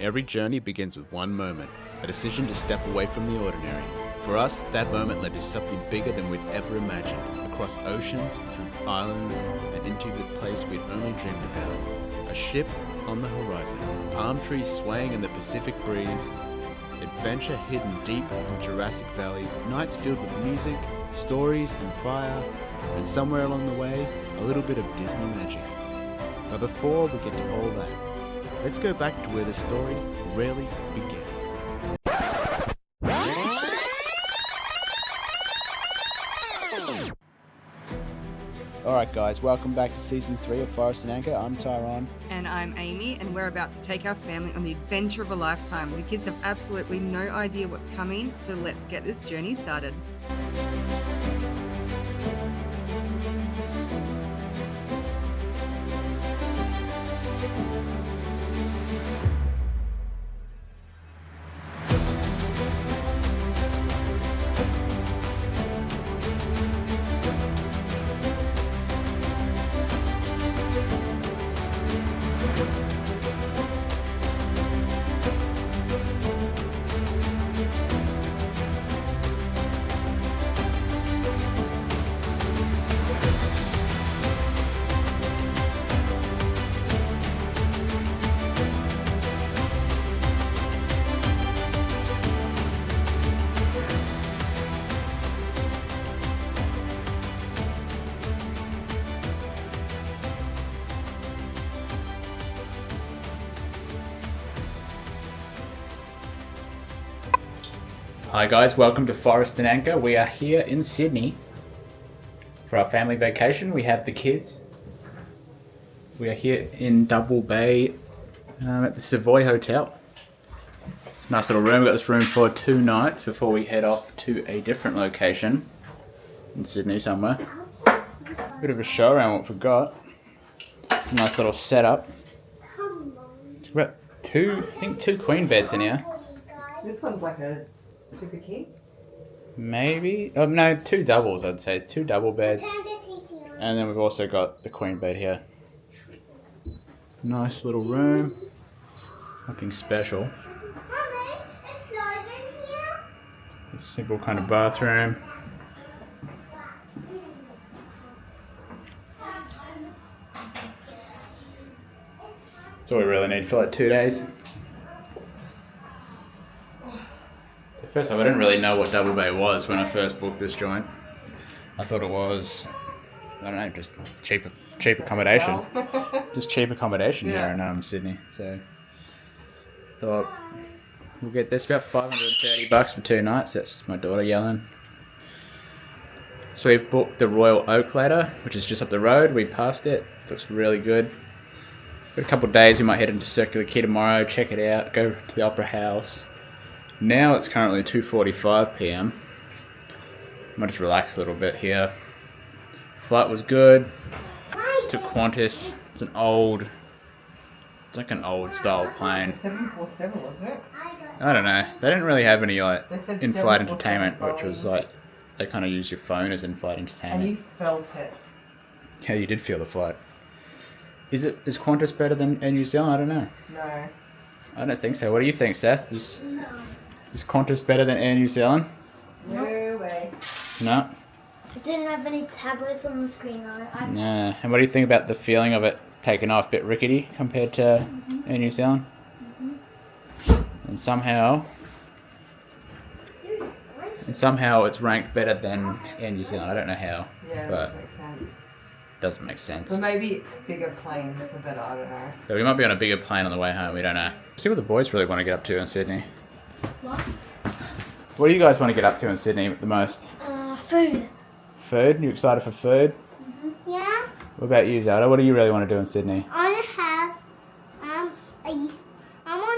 Every journey begins with one moment, a decision to step away from the ordinary. For us, that moment led to something bigger than we'd ever imagined, across oceans, through islands, and into the place we'd only dreamed about. A ship on the horizon, palm trees swaying in the Pacific breeze, adventure hidden deep in Jurassic valleys, nights filled with music, stories and fire, and somewhere along the way, a little bit of Disney magic. But before we get to all that, let's go back to where the story really began. Alright guys, welcome back to Season 3 of Forest and Anchor. I'm Tyrone. And I'm Amy, and we're about to take our family on the adventure of a lifetime. The kids have absolutely no idea what's coming, so let's get this journey started. Hi guys, welcome to Forest and Anchor. We are here in Sydney for our family vacation. We have the kids. We are here in Double Bay at the Savoy Hotel. It's a nice little room. We've got this room for 2 nights before we head off to a different location in Sydney somewhere. Bit of a show around what we've got. It's a nice little setup. We've got two queen beds in here. This one's like a super king. Maybe. Oh, no, 2 doubles, I'd say. 2 double beds. And then we've also got the queen bed here. Nice little room. Nothing special. A simple kind of bathroom. That's all we really need for like 2 days. First off, I didn't really know what Double Bay was when I first booked this joint. I thought it was, I don't know, just cheap accommodation. Just cheap accommodation here in Sydney. So, thought we'll get this about $530 for 2 nights. That's my daughter yelling. So we've booked the Royal Oak Ladder, which is just up the road. We passed it. Looks really good. Got a couple of days. We might head into Circular Quay tomorrow, check it out, go to the Opera House. Now it's currently 2:45 p.m. I might just relax a little bit here. Flight was good. To Qantas. It's like an old style plane. It's a 747, wasn't it? I don't know. They didn't really have any like They said in-flight 747 entertainment, which Boeing. was like they kind of use your phone as in-flight And entertainment. you felt it. Yeah, you did feel the flight. Is Qantas better than Air New Zealand? I don't know. No. I don't think so. What do you think, Seth? Is Qantas better than Air New Zealand? No way. No. It didn't have any tablets on the screen though. Yeah. And what do you think about the feeling of it taking off? A bit rickety compared to Air New Zealand? And somehow it's ranked better than Air New Zealand. I don't know how. Yeah, But that makes sense. it doesn't make sense. But maybe bigger planes are better, I don't know. But we might be on a bigger plane on the way home. We don't know. See what the boys really want to get up to in Sydney. What do you guys want to get up to in Sydney the most? Food. Food? You excited for food? Yeah. What about you, Zelda? What do you really want to do in Sydney? I want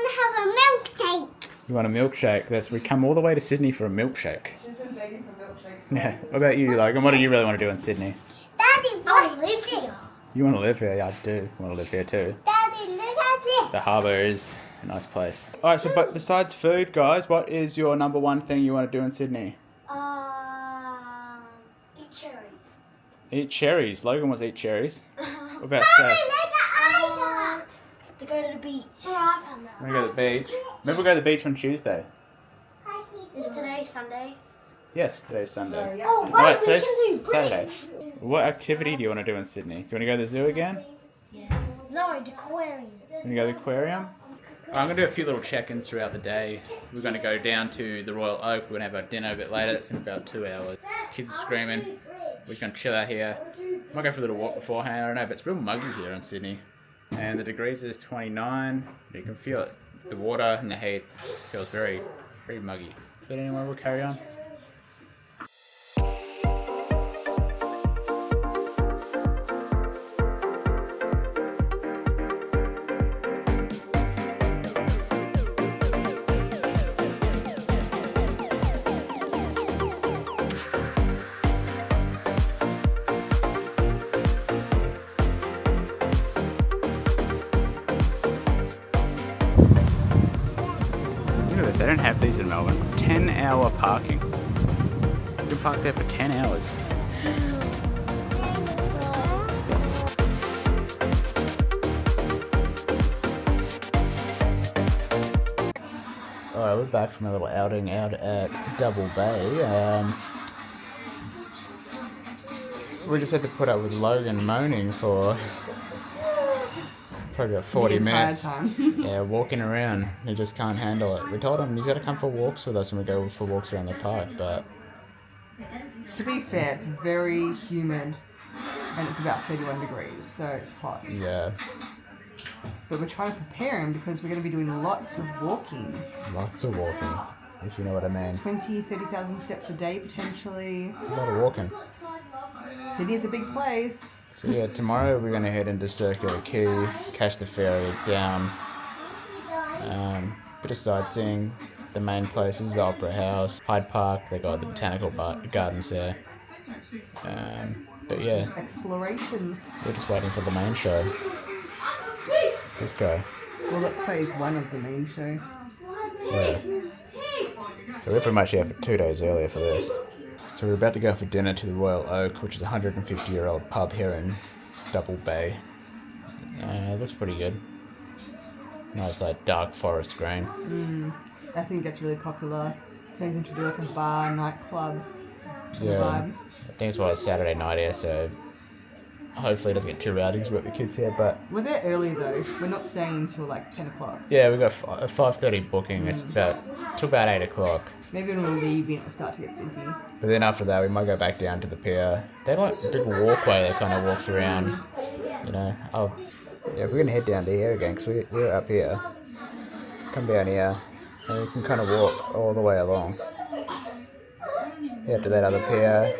to have a milkshake. You want a milkshake? We come all the way to Sydney for a milkshake. She's been begging for milkshakes. Yeah. What about you, Logan? What do you really want to do in Sydney? Daddy, I live here. You want to live here? Yeah, I do want to live here too. Daddy, look at this. The harbour is a nice place. Alright, so but besides food, guys, what is your number one thing you want to do in Sydney? Eat cherries. Eat cherries. Logan wants to eat cherries. What about Daddy, Seth? look at I got. to go to the beach. We're gonna go to the beach. Maybe we'll go to the beach on Tuesday. Is today Sunday? Yes, today's Sunday. Oh, Oh, wait, wait, we today's can do Saturday. What activity do you want to do in Sydney? Do you want to go to the zoo again? Yes. No, the aquarium. Want to go to the aquarium? I'm going to do a few little check-ins throughout the day. We're going to go down to the Royal Oak. We're going to have our dinner a bit later. That's in about 2 hours. Kids are screaming. We're going to chill out here. Might go for a little walk beforehand. I don't know, but it's real muggy here in Sydney. And the degrees is 29. You can feel it. The water and the heat feels very, very muggy. But anyway, we'll carry on. Look at this, they don't have these in Melbourne. 10-hour parking. You can park there for 10 hours. Alright, we're back from a little outing out at Double Bay. We just had to put up with Logan moaning for probably about 40 the entire minutes. time. Yeah, walking around. He just can't handle it. We told him he's got to come for walks with us when we go for walks around the park, but To be fair, it's very humid and it's about 31 degrees, so it's hot. yeah, But we're trying to prepare him because we're going to be doing lots of walking. lots of walking, if you know what I mean. 20, 30,000 steps a day potentially. It's a lot of walking. Sydney's a big place. So yeah, tomorrow we're going to head into Circular Quay, catch the ferry down, bit of sightseeing. The main places, the Opera House, Hyde Park, they got the botanical gardens there. But yeah, Exploration. we're just waiting for the main show. This guy. Well, that's phase one of the main show. Yeah. So we're pretty much here for 2 days earlier for this. So we're about to go for dinner to the Royal Oak, which is a 150-year-old pub here in Double Bay. It looks pretty good. Nice, like dark forest green. I think that's really popular. Turns into like a bar, nightclub. Yeah. Vibe. I think it's why it's Saturday night here, so hopefully it doesn't get too rowdy because we've got the kids here. But We're there early though. We're not staying until like 10 o'clock. yeah, we got a 5:30 booking. It's till about 8 o'clock. Maybe when we're leaving, it'll start to get busy. But then after that, we might go back down to the pier. They like a big walkway that kind of walks around, you know. Oh, yeah, we're gonna head down to here again because we're up here. Come down here, and we can kind of walk all the way along. Yeah, to that other pier.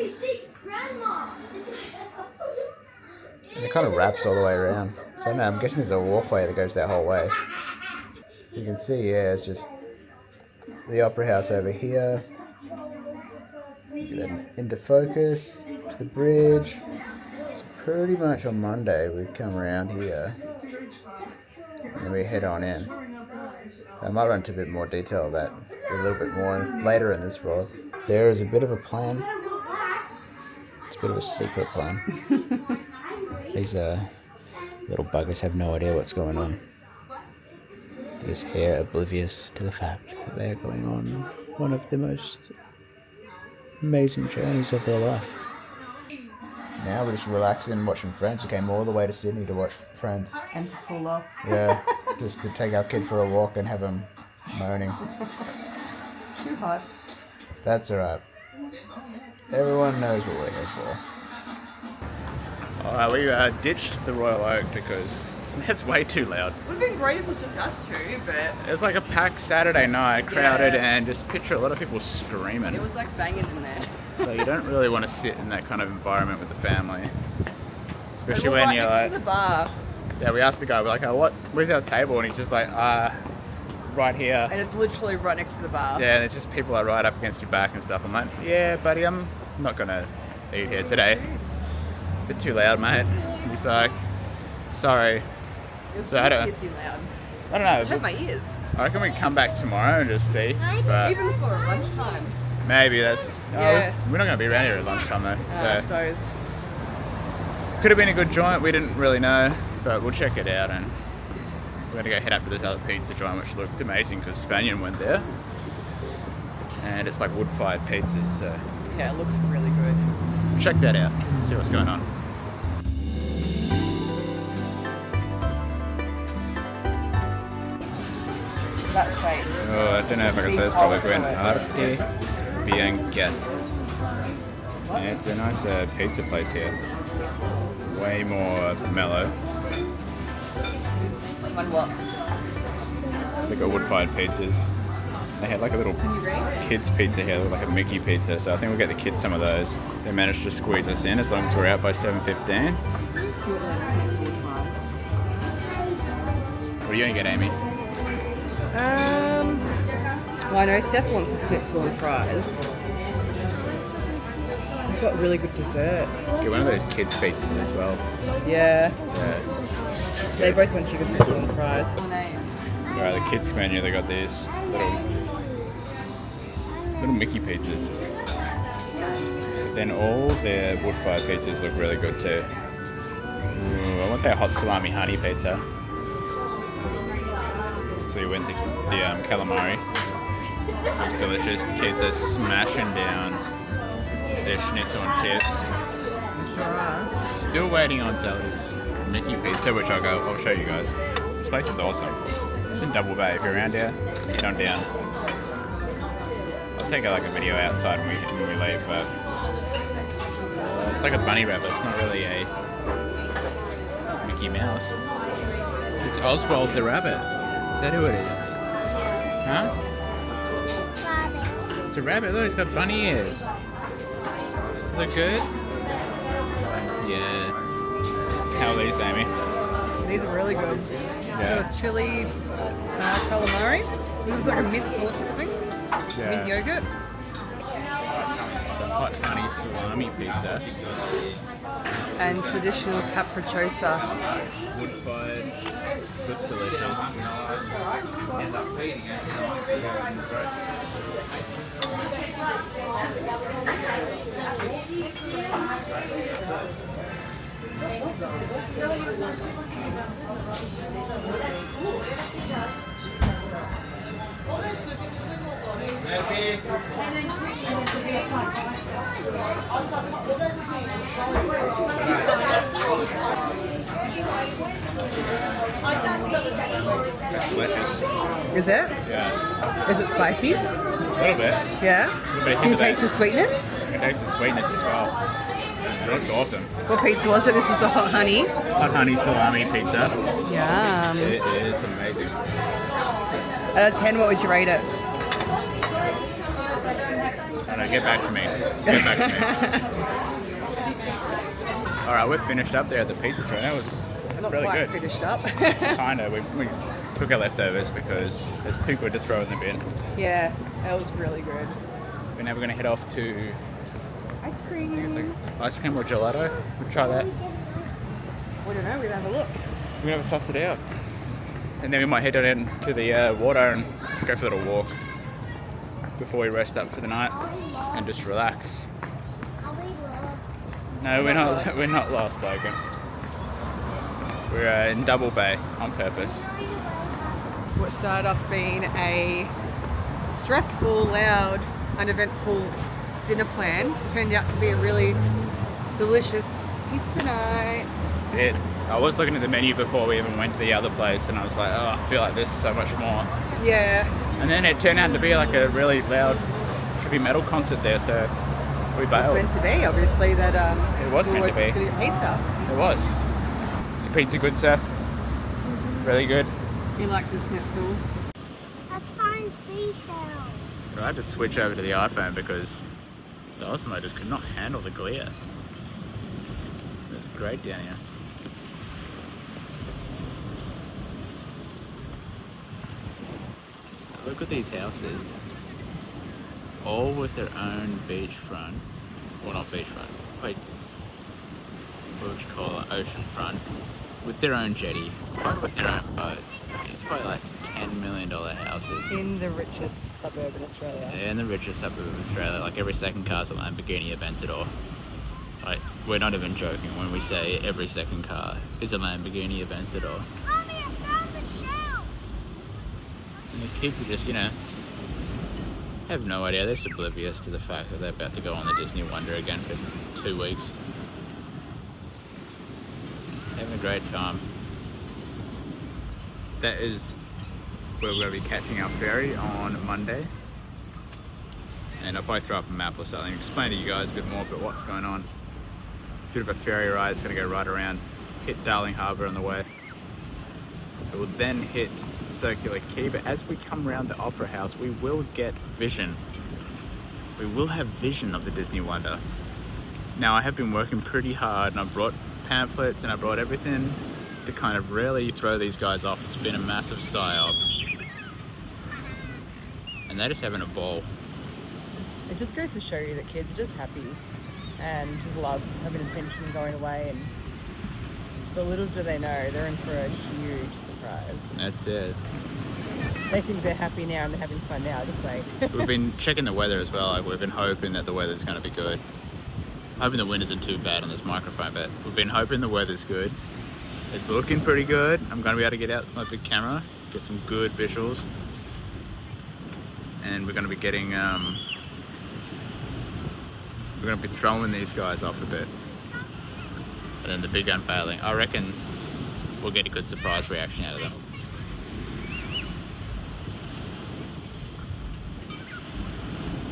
And it kind of wraps all the way around. So no, I'm guessing there's a walkway that goes that whole way. So you can see, yeah, it's just the Opera House over here. Then into focus, to the bridge. So pretty much on Monday we come around here. And then we head on in. I might run into a bit more detail of that a little bit more later in this vlog. There is a bit of a plan. It's a bit of a secret plan. These little buggers have no idea what's going on. They're just here oblivious to the fact that they are going on one of the most amazing journeys of their life. Now we're just relaxing, watching Friends. We came all the way to Sydney to watch Friends. And to pull off. Yeah, just to take our kid for a walk and have him moaning. Too hot. That's alright. Everyone knows what we're here for. Alright, we ditched the Royal Oak because that's way too loud. Would have been great if it was just us two, but It's like a packed Saturday night, crowded, Yeah. and just picture a lot of people screaming. it was like banging in there. So you don't really want to sit in that kind of environment with the family. Especially And we're when right you're next like, to the bar, yeah, we asked the guy, we're like, oh, where's our table? And he's just like, right here. and it's literally right next to the bar. Yeah, and it's just people are right up against your back and stuff. I'm like, yeah, buddy, I'm not gonna eat here today. Bit too loud, mate. He's like, sorry. It was So I really don't- pissy loud. I don't I hurt know. my ears. I reckon we can come back tomorrow and just see. But Even for lunchtime. maybe that's. Yeah. We're not gonna be around here at lunchtime though. I So suppose. could have been a good joint. We didn't really know, but we'll check it out and we're gonna go head up to this other pizza joint, which looked amazing because Spanian went there, and it's like wood-fired pizzas. So Yeah, it looks really good. check that out. See what's going on. That's safe. Oh, I don't know if I can say this probably. We're in Arte Bianca. Yeah, it's a nice pizza place here. Way more mellow. On what? They got wood-fired pizzas. They had like a little kids pizza here, like a Mickey pizza. So I think we'll get the kids some of those. They managed to squeeze us in as long as we're out by 7:15. What are you gonna get, Amy? Well, I know Seth wants a schnitzel and fries. They've got really good desserts. Get one of those kids pizzas as well. Yeah, Yeah. they both want chicken schnitzel and fries. Alright, the kids menu, they got these little Mickey pizzas. Then all their wood-fired pizzas look really good too. Ooh, I want their hot salami honey pizza. So we went the calamari. Looks delicious. The kids are smashing down their schnitzel and chips. Sure are. Still waiting on Sally's Mickey pizza, which I'll show you guys. This place is awesome. It's in Double Bay. If you're around here, head on down. I'll take a video outside when we leave, but it's like a bunny rabbit. It's not really a Mickey Mouse. It's Oswald the rabbit. Is that who it is? Huh? It's a rabbit. Look, it's got bunny ears. Look good? Yeah. How are these, Amy? These are really good. Yeah. So chili calamari. It was like a mint sauce or something. Mint yogurt. It's the hot honey salami pizza. And traditional capricciosa. Wood-fired. Looks delicious. It's delicious. Is it? Yeah. Is it spicy? A little bit. Yeah. bit of Can you that. taste the sweetness? It tastes the sweetness as well. It looks awesome. What pizza was it? This was a hot honey. Hot honey salami pizza. Yum. It is amazing. Out of 10, what would you rate it? I don't know, get back to me. Get back to me. Alright, we're finished up there at the pizza train. That was Not really quite good. finished up. Kinda. We took our leftovers because it's too good to throw in the bin. Yeah, that was really good. But now we're going to head off to Ice cream. I guess like ice cream or gelato. We'll try that. We don't know, we'll have a look. We're going to suss it out. And then we might head on into the water and go for a little walk before we rest up for the night and just relax. Are we lost? No, we're not lost, Logan. We're in Double Bay on purpose. What started off being a stressful, loud, uneventful dinner plan turned out to be a really delicious pizza night. It. I was looking at the menu before we even went to the other place and I was like, oh, I feel like this is so much more. Yeah, And then it turned out to be like a really loud heavy metal concert there, so we it's bailed. meant to be, obviously, that It was we meant were to be. gonna get pizza. It was. Is the pizza good, Seth? Really good. You like the schnitzel? Let's find seashells. I had to switch over to the iPhone because the Osmo just could not handle the glare. It's great down here. Look at these houses. All with their own beachfront. Well, not beachfront. Wait. What would you call it? Oceanfront. With their own jetty. Like with their own boats. It's probably like $10 million houses. In the richest suburb in Australia. They're in the richest suburb of Australia. Like every second car's a Lamborghini Aventador. Like, we're not even joking when we say every second car is a Lamborghini Aventador. Mommy, I found the shell. kids are just, you know, have no idea. They're just oblivious to the fact that they're about to go on the Disney Wonder again for 2 weeks. Having a great time. That is where we're going to be catching our ferry on Monday. And I'll probably throw up a map or something, explain to you guys a bit more about what's going on. Bit of a ferry ride, it's going to go right around, hit Darling Harbour on the way. It will then hit Circular Quay, but as we come around the Opera House, we will get vision. We will have vision of the Disney Wonder. Now, I have been working pretty hard, and I brought pamphlets and I brought everything to kind of really throw these guys off. It's been a massive psyop. And they're just having a ball. It just goes to show you that kids are just happy and just love having attention and going away, and but little do they know they're in for a huge surprise. That's it. They think they're happy now and they're having fun now, just wait. We've been checking the weather as well. Like, we've been hoping that the weather's going to be good. Hoping the wind isn't too bad on this microphone, but we've been hoping the weather's good. It's looking pretty good. I'm going to be able to get out my big camera, get some good visuals, and we're going to be getting we're going to be throwing these guys off a bit. And then the big unveiling, I reckon we'll get a good surprise reaction out of them.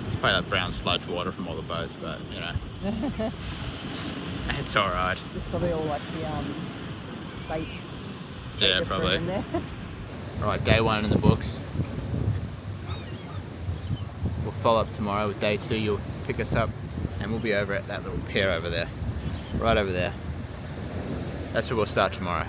It's probably like brown sludge water from all the boats, but you know, it's alright. It's probably all like the bait. Yeah, that's probably. in there. Alright, day 1 in the books. We'll follow up tomorrow with day 2. You'll pick us up and we'll be over at that little pier over there. Right over there. That's where we'll start tomorrow.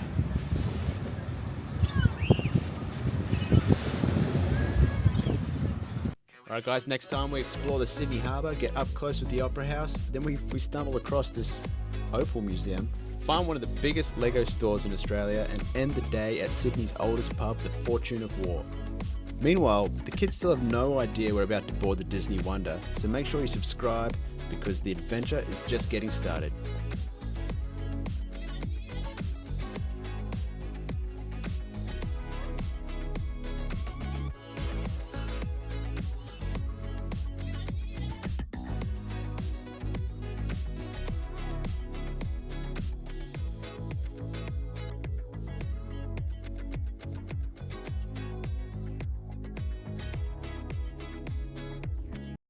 Alright guys, next time we explore the Sydney Harbour, get up close with the Opera House, then we stumble across this Opal Museum, find one of the biggest Lego stores in Australia, and end the day at Sydney's oldest pub, the Fortune of War. Meanwhile, the kids still have no idea we're about to board the Disney Wonder, so make sure you subscribe because the adventure is just getting started.